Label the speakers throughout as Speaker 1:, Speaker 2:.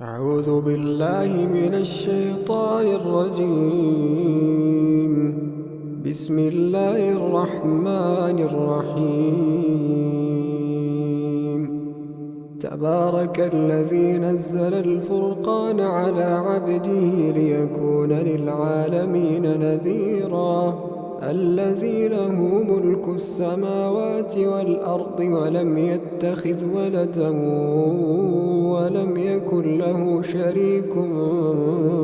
Speaker 1: أعوذ بالله من الشيطان الرجيم. بسم الله الرحمن الرحيم. تبارك الذي نزل الفرقان على عبده ليكون للعالمين نذيرا. الذي له ملك السماوات والأرض ولم يتخذ ولدا ولم يكن له شريك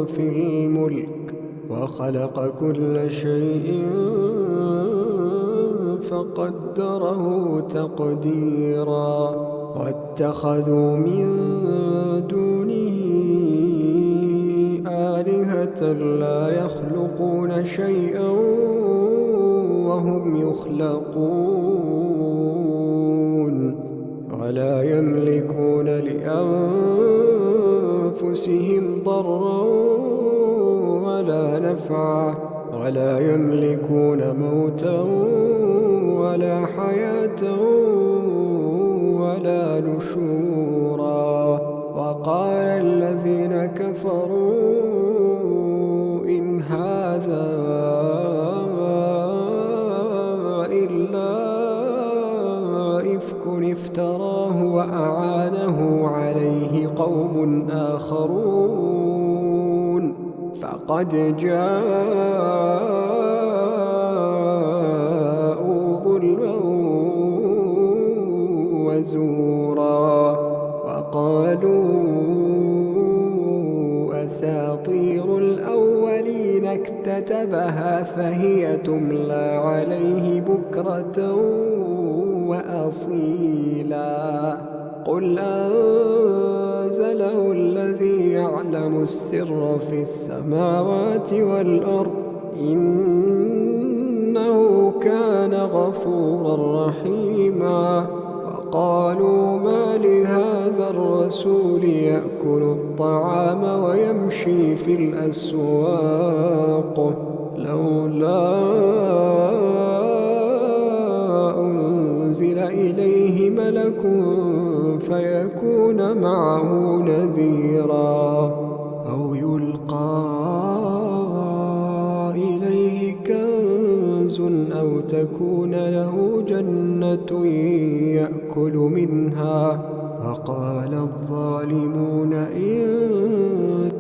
Speaker 1: في الملك وخلق كل شيء فقدره تقديرا. واتخذوا من دونه آلهة لا يخلقون شيئا وهم يخلقون ولا يملكون لأنفسهم ضرا ولا نفعا ولا يملكون موتا ولا حياة ولا نشورا. وقال الذين كفروا إن هذا إلا إفك افتراه وأعانه عليه قوم آخرون فقد جاءوا ظلما وزورا. وقالوا أساطير الأولين اكتتبها فهي تملى عليه بكرة وأصيلا. قل أنزله الذي يعلم السر في السماوات والأرض إنه كان غفورا رحيما. وقالوا ما لهذا الرسول يأكل الطعام ويمشي في الأسواق لولا أنزل إليه ملك فيكون معه نذيرا أو يلقى إليه كنز أو تكون له جنة يأكل منها. وقال الظالمون إن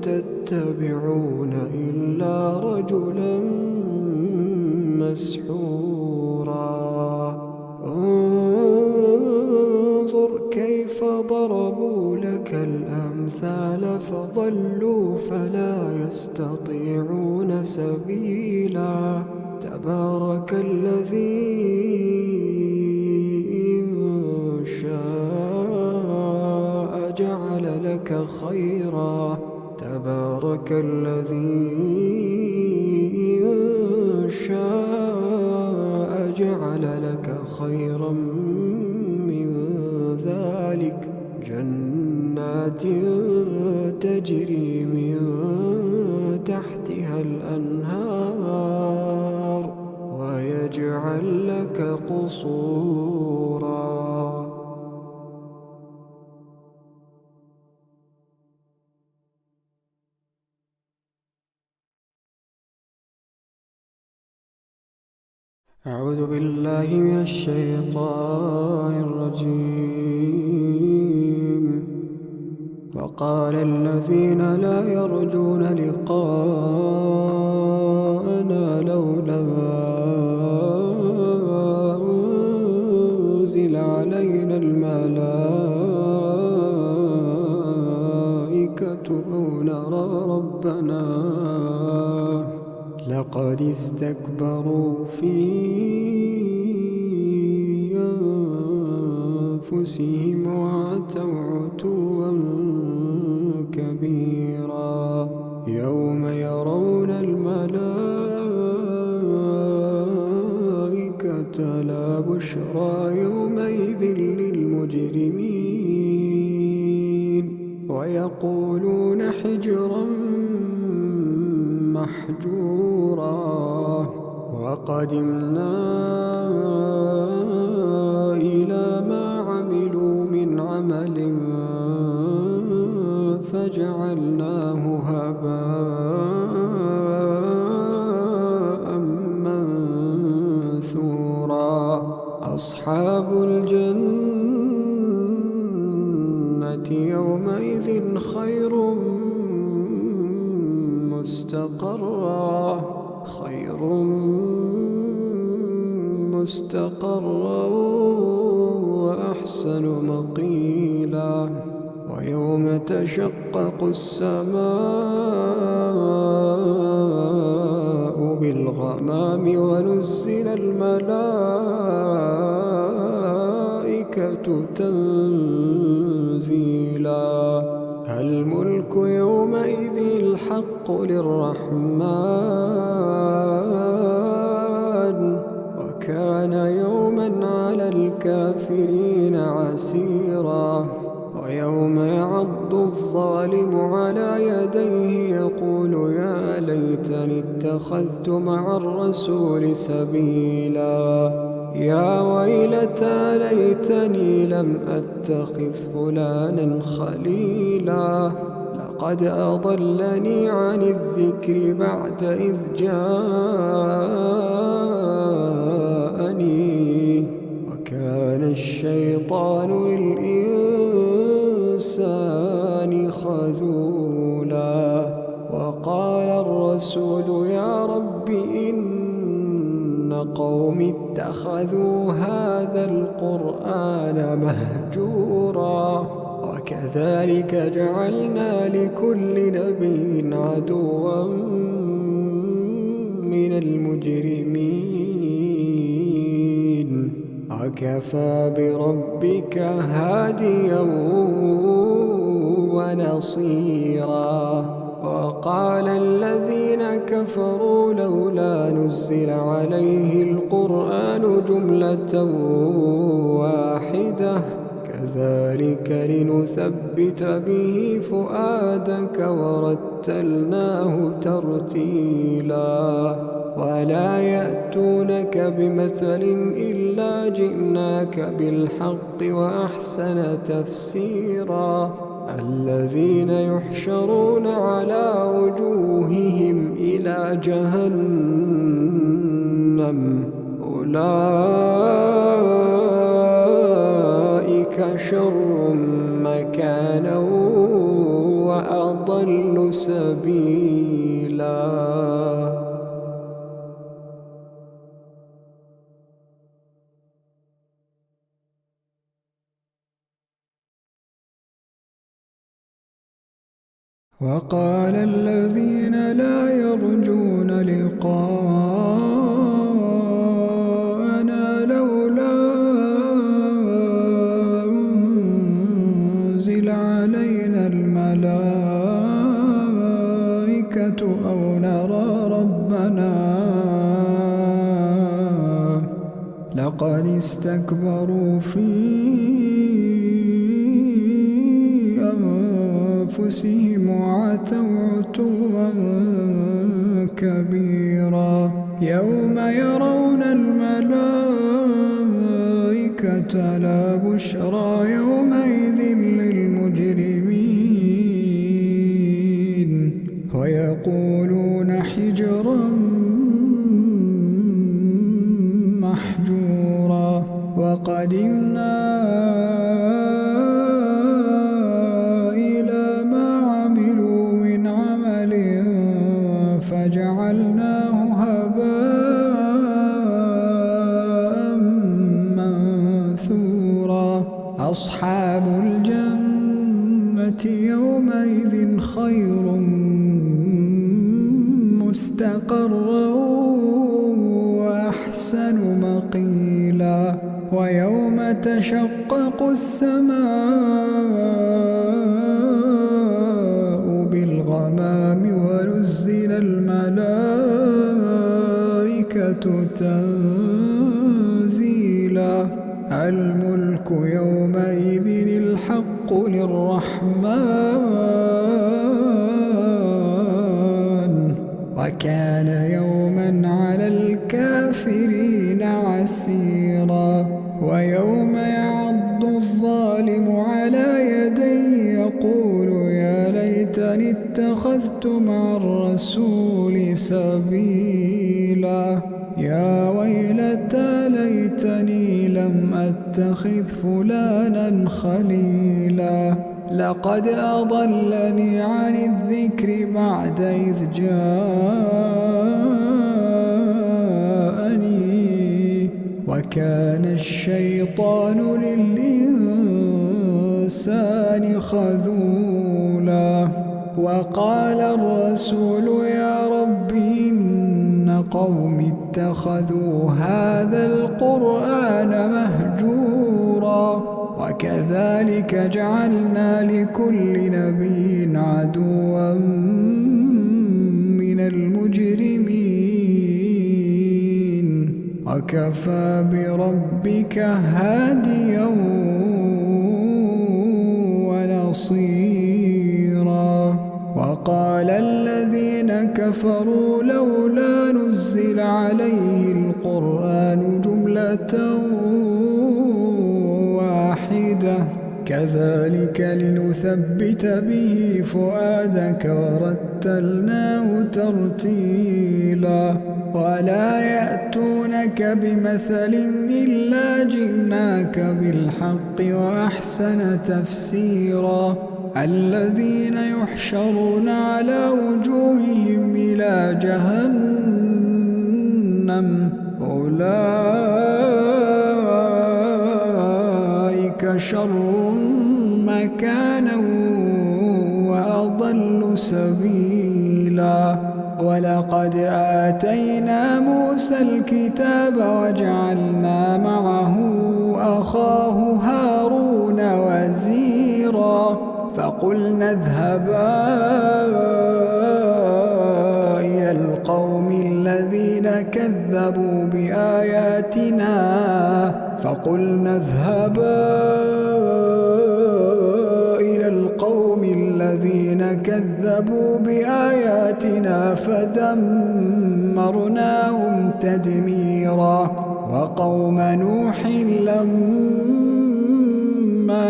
Speaker 1: تتبعون إلا رجلا مسحورا. انظر كيف ضربوا لك الأمثال فضلوا فلا يستطيعون سبيلا. تبارك الذي إن شاء جعل لك خيرا. تبارك الذي إن شاء جعل لك خيرا من ذلك جنات تجري من تحتها الأنهار ويجعل لك قصورا. أعوذ بالله من الشيطان الرجيم. وقال الذين لا يرجون لقاءنا لولا أنزل علينا الملائكة أو نرى ربنا لقد استكبروا في أنفسهم وعتوا عتوا كبيرا. يوم يرون الملائكة لا بشرى يومئذ للمجرمين ويقولون حجرا محجورا. وقدمنا إلى ما عملوا من عمل فجعلناه هباء منثورا أصحاب الجنة يومئذ خير مستقرا وأحسن مقيلا ويوم تشقق السماء بالغمام ونزل الملائكة تنزيلا الملك يومئذ الحق للرحمن وكان يوما على الكافرين عسيرا ويوم يعض الظالم على يديه يقول يا ليتني اتخذت مع الرسول سبيلا يا ويلتى ليتني لم أتخذ فلانا خليلا لقد أضلني عن الذكر بعد إذ جاءني وكان الشيطان للإنسان خذولا وقال الرسول يا رب إن قوم اتخذوا هذا القرآن مهجورا وكذلك جعلنا لكل نبي عدوا من المجرمين وكفى بربك هاديا ونصيرا وقال الذين كفروا لولا نزل عليه القرآن جملة واحدة كذلك لنثبت به فؤادك ورتلناه ترتيلا ولا يأتونك بمثل إلا جئناك بالحق وأحسن تفسيرا الذين يحشرون على وجوههم إلى جهنم أولئك شر مكانا وأضل سبيلا وقال الذين لا يرجون لقاءنا لولا أنزل علينا الملائكة أو نرى ربنا لقد استكبروا في أنفسهم وعتوا عتوا كبيرا يوم يرون الملائكة لا بشرى يومئذ للمجرمين ويقولون حجرا محجورا وقدمنا فجعلناه هباء منثورا أصحاب الجنة يومئذ خير مستقرا وأحسن مقيلا ويوم تشقق السماء بالغمام ونزل الملائكة تنزيلا الملك يومئذ الحق للرحمن وكان يوما على الكافرين عسيرا ويوم يعض الظالم على يديه يقول يا ليت ليتني اتخذت مع الرسول سبيلا يا ويلتى ليتني لم أتخذ فلانا خليلا لقد أضلني عن الذكر بعد إذ جاءني وكان الشيطان للإنسان خذولا وقال الرسول يا رب إن قوم اتخذوا هذا القرآن مهجورا وكذلك جعلنا لكل نبي عدوا من المجرمين وكفى بربك هاديا ونصيرا وقال الذين كفروا لولا نزل عليه القرآن جملة واحدة كذلك لنثبت به فؤادك ورتلناه ترتيلا ولا يأتونك بمثل إلا جئناك بالحق وأحسن تفسيرا الذين يحشرون على وجوههم إلى جهنم أولئك شر مكانا وأضل سبيلا ولقد آتينا موسى الكتاب وجعلنا معه أخاه هارون وزيرا فقلنا اذهبا إلى القوم الذين كذبوا بآياتنا فدمرناهم تدميرا وقوم نوح لما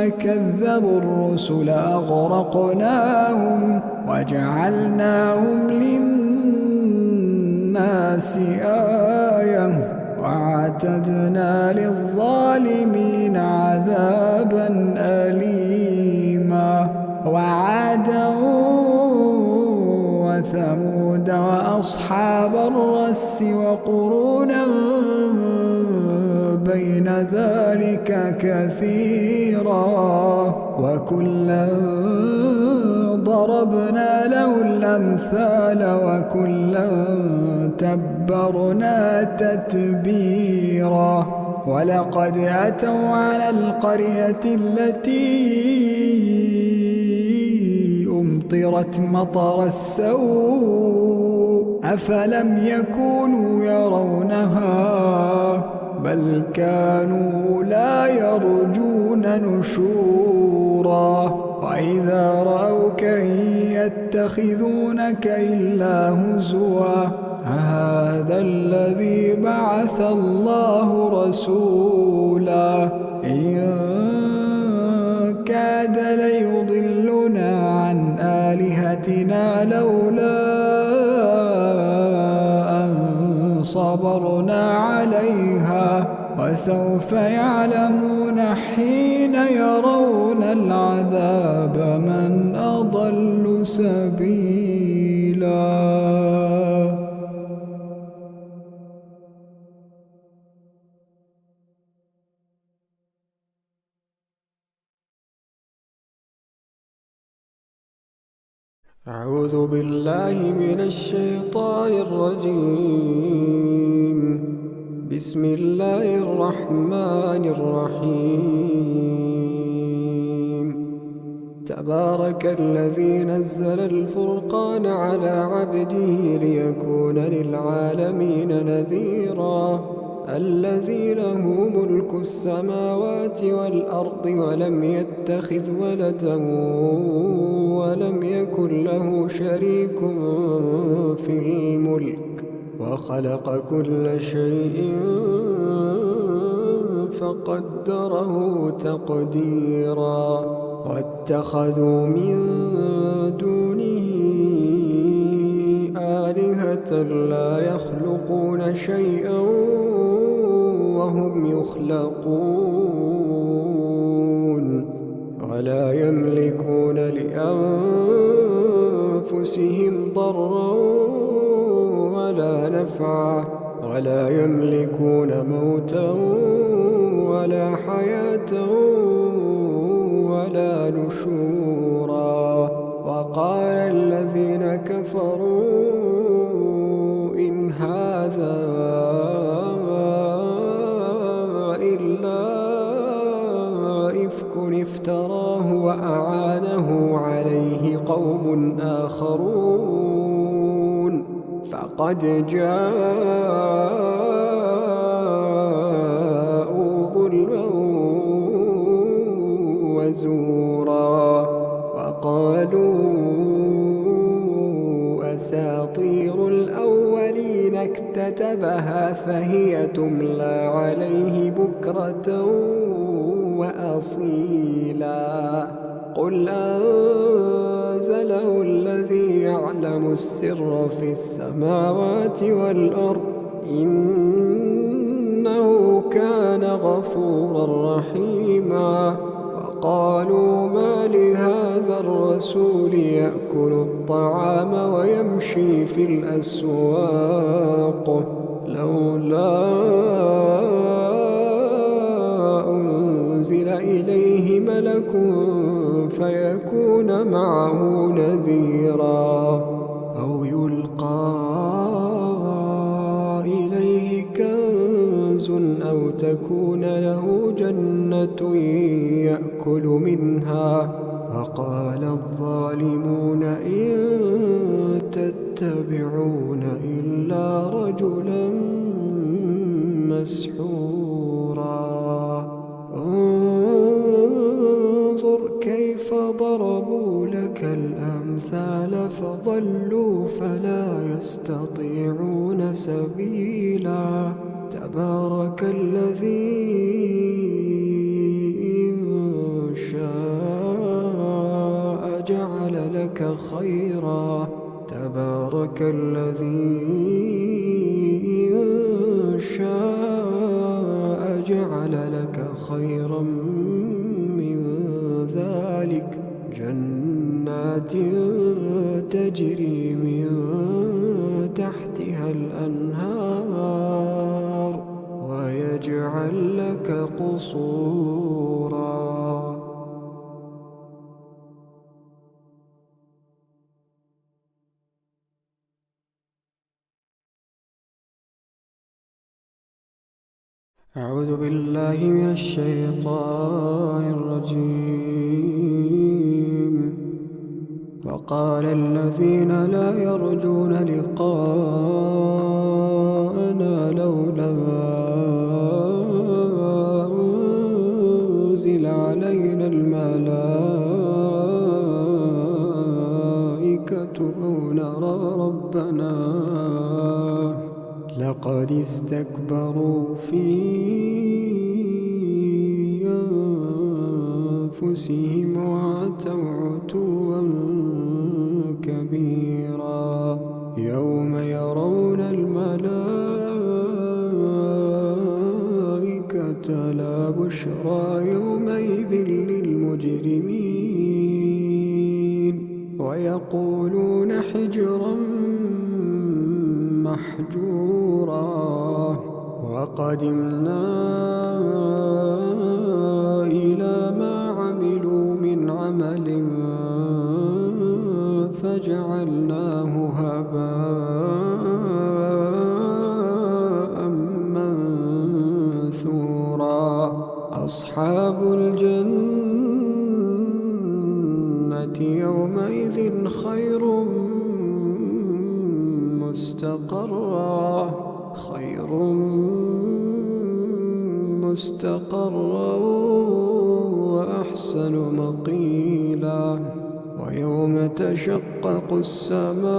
Speaker 1: كذبوا الرسل أغرقناهم وجعلناهم للناس آية وأعتدنا للظالمين عذابا أليما وعادا وثمود وأصحاب الرس وقرونا بين ذلك كثيرا وكلا ضربنا له الأمثال وكلا تبرنا تتبيرا ولقد أتوا على القرية التي أمطرت مطر السوء أفلم يكونوا يرونها بل كانوا لا يرجون نشورا وإذا رأوك يتخذونك إلا هزوا هذا الذي بعث الله رسولا إن كاد ليضلنا عن آلهتنا لولا أن صبرنا عليها وسوف يعلمون حين يرون العذاب من أضل سبيلا. أعوذ بالله من الشيطان الرجيم. بسم الله الرحمن الرحيم. تبارك الذي نزل الفرقان على عبده ليكون للعالمين نذيرا الذي له ملك السماوات والأرض ولم يتخذ ولدا ولم يكن له شريك في الملك وخلق كل شيء فقدره تقديرا واتخذوا من دونه لا يخلقون شيئا وهم يخلقون ولا يملكون لأنفسهم ضرا ولا نفعا ولا يملكون موتا ولا حياة ولا نشورا. وقال الذين كفروا إن هذا إلا إفك افتراه وأعانه عليه قوم آخرون فقد جاءوا ظلما وزورا. وقالوا أساطير الأولين اكتتبها فهي تملى عليه بكرة وأصيلا. قل أنزله الذي يعلم السر في السماوات والأرض إنه كان غفورا رحيما. وقالوا ما لهذا الرسول يأكل الطعام ويمشي في الأسواق لولا أنزل إليه ملك فيكون معه نذيرا أو يلقى إليه كنز أو تكون له جنة يأكل منها. وقال الظالمون إن تتبعون إلا رجلا مسحورا. انظر كيف ضربوا لك الأمثال فضلوا فلا يستطيعون سبيلا. تبارك الذي إن شاء جعل لك خيرا. تبارك الذي إن شاء جعل لك خيرا من ذلك جنات تجري من تحتها الأنهار ويجعل لك قصورا. أعوذ بالله من الشيطان الرجيم. وقال الذين لا يرجون لقاءنا لولا أنزل علينا الملائكة أو نرى ربنا لقد استكبروا في أنفسهم وعتوا عتوا كبيرا. يوم يرون الملائكة لا بشرى يومئذ للمجرمين ويقولون حجرا محجورا. وقدمنا إلى ما عملوا من عمل فجعلناه هباء منثورا. أصحاب الجنة يومئذ خير مستقرا وأحسن مقيلا. ويوم تشقق السماء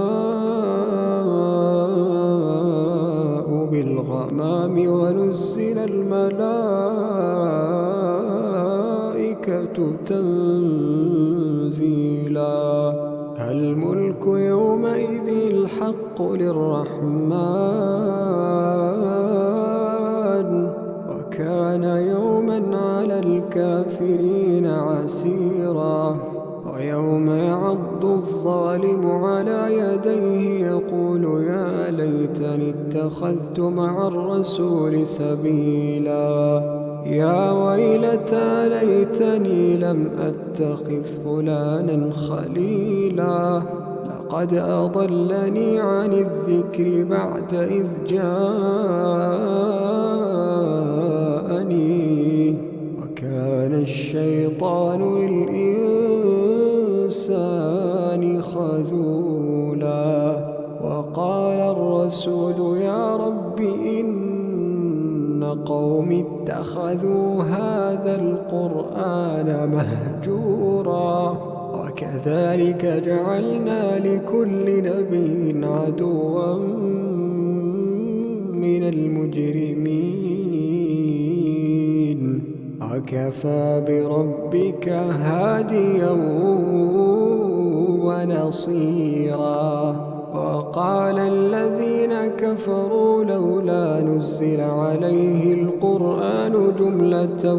Speaker 1: بالغمام ونزل الملائكة تنزيلا. تفصيلا الملك يومئذ الحق للرحمن وكان يوما على الكافرين عسيرا ويوم يعض الظالم على يديه يقول يا ليتني اتخذت مع الرسول سبيلا يا ويلتى ليتني لم أتخذ فلانا خليلا لقد أضلني عن الذكر بعد إذ جاءني وكان الشيطان للإنسان خذولا وقال الرسول يا رب إن قوم اتخذوا هذا القرآن مهجورا وكذلك جعلنا لكل نبي عدوا من المجرمين وكفى بربك هاديا ونصيرا وقال الذين كفروا لولا نزل عليه القرآن جملة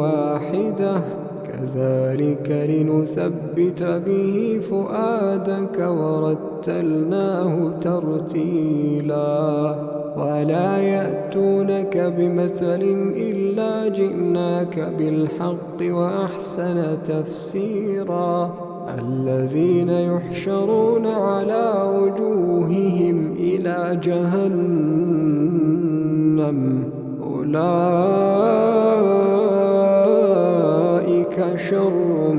Speaker 1: واحدة كذلك لنثبت به فؤادك ورتلناه ترتيلا ولا يأتونك بمثل إلا جئناك بالحق وأحسن تفسيرا الذين يحشرون على وجوههم إلى جهنم أولئك شر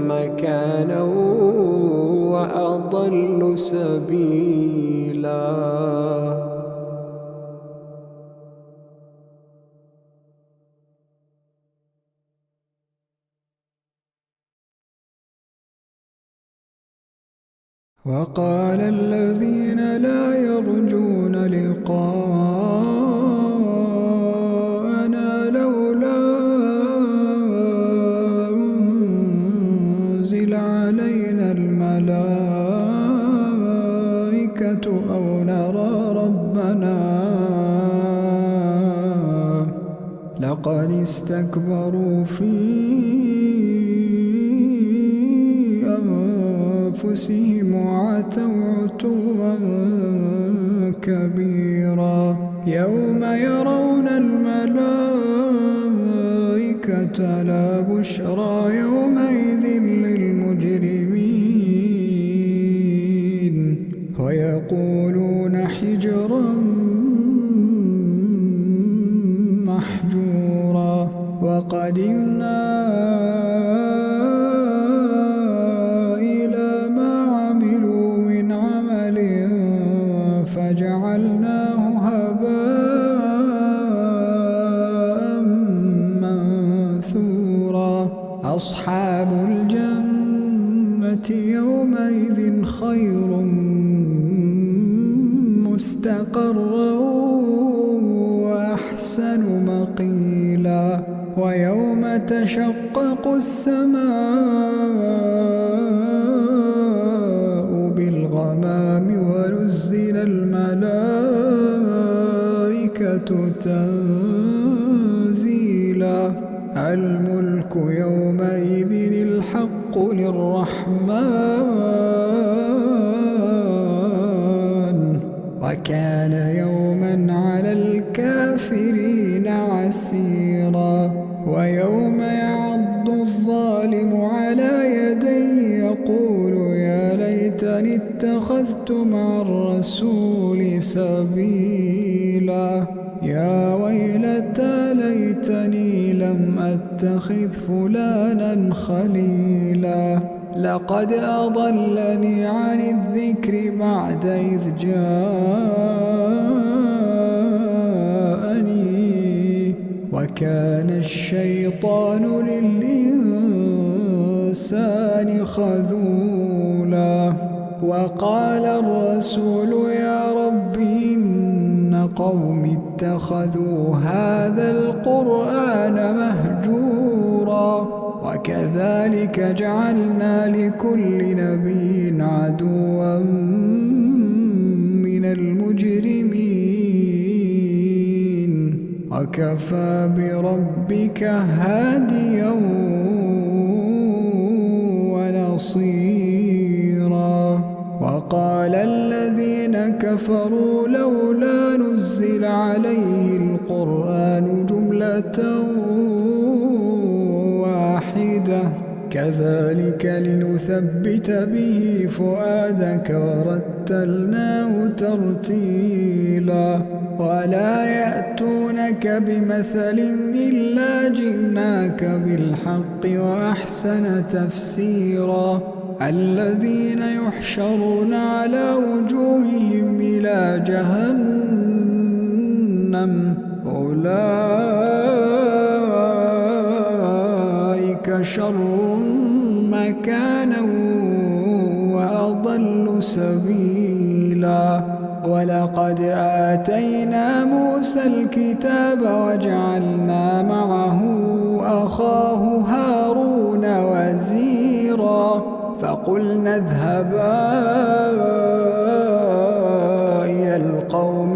Speaker 1: مكانا وأضل سبيلا وقال الذين لا يرجون لقاءنا لولا أنزل علينا الملائكة أو نرى ربنا لقد استكبروا في أنفسهم وعتوا عتوا كبيرا يوم يرون الملائكة لا بشرى يومئذ للمجرمين ويقولون حجرا محجورا وقدمنا فجعلناه هباء منثورا أصحاب الجنة يومئذ خير مستقرا وأحسن مقيلا ويوم تشقق السماء بالغمام ونزل الملائكة تنزيلا الملك يومئذ الحق للرحمن وكان يوما على الكافرين عسيرا ويوم يعض الظالم على يديه يقول يا ليتني اتخذت مع الرسول سبيلا يا ويلتى ليتني لم أتخذ فلانا خليلا لقد أضلني عن الذكر بعد إذ جاءني وكان الشيطان للإنسان خذولا وقال الرسول يا رب إن قوم اتخذوا هذا القرآن مهجورا وكذلك جعلنا لكل نبي عدوا من المجرمين وكفى بربك هاديا ونصيرا وقال الذين كفروا لولا نزل عليه القرآن جملة واحدة كذلك لنثبت به فؤادك ورتلناه ترتيلا ولا يأتونك بمثل إلا جئناك بالحق وأحسن تفسيرا الذين يحشرون على وجوههم إلى جهنم أولئك شر مكانا وأضل سبيلا ولقد آتينا موسى الكتاب وجعلنا معه أخاه هارون وزيرا فقلنا اذهبا إلى القوم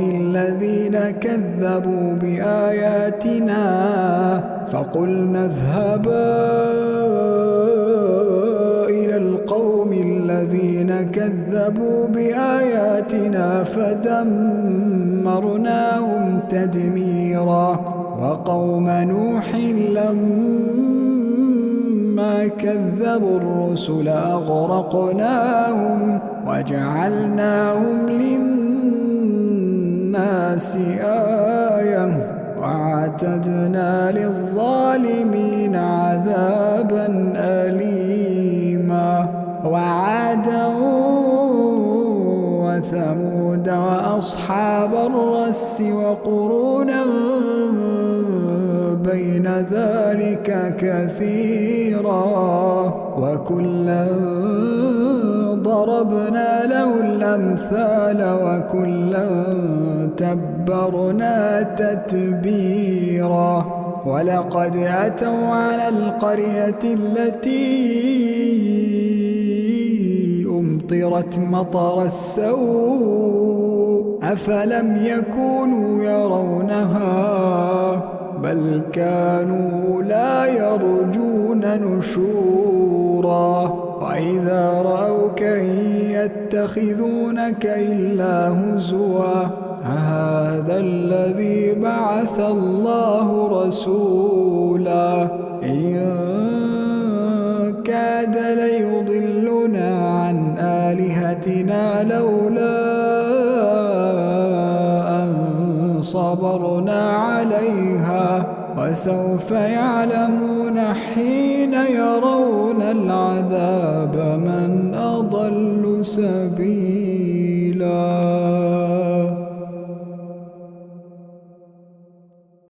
Speaker 1: الذين كذبوا بآياتنا فدمرناهم تدميرا وقوم نوح لما كذبوا الرسل أغرقناهم وجعلناهم للناس آية وأعتدنا للظالمين عذابا أليما وعادا وثمود وأصحاب الرس وقرونا بين ذلك كثيرا وكلا ضربنا له الأمثال وكلا تبرنا تتبيرا ولقد أتوا على القرية التي أمطرت مطر السوء أفلم يكونوا يرونها بل كانوا لا يرجون نشورا وإذا رأوك يتخذونك إلا هزوا هذا الذي بعث الله رسولا إن كاد ليضلنا عن آلهتنا لولا أن صبرنا عليها وسوف يعلمون حين يرون العذاب من أضل سبيلا.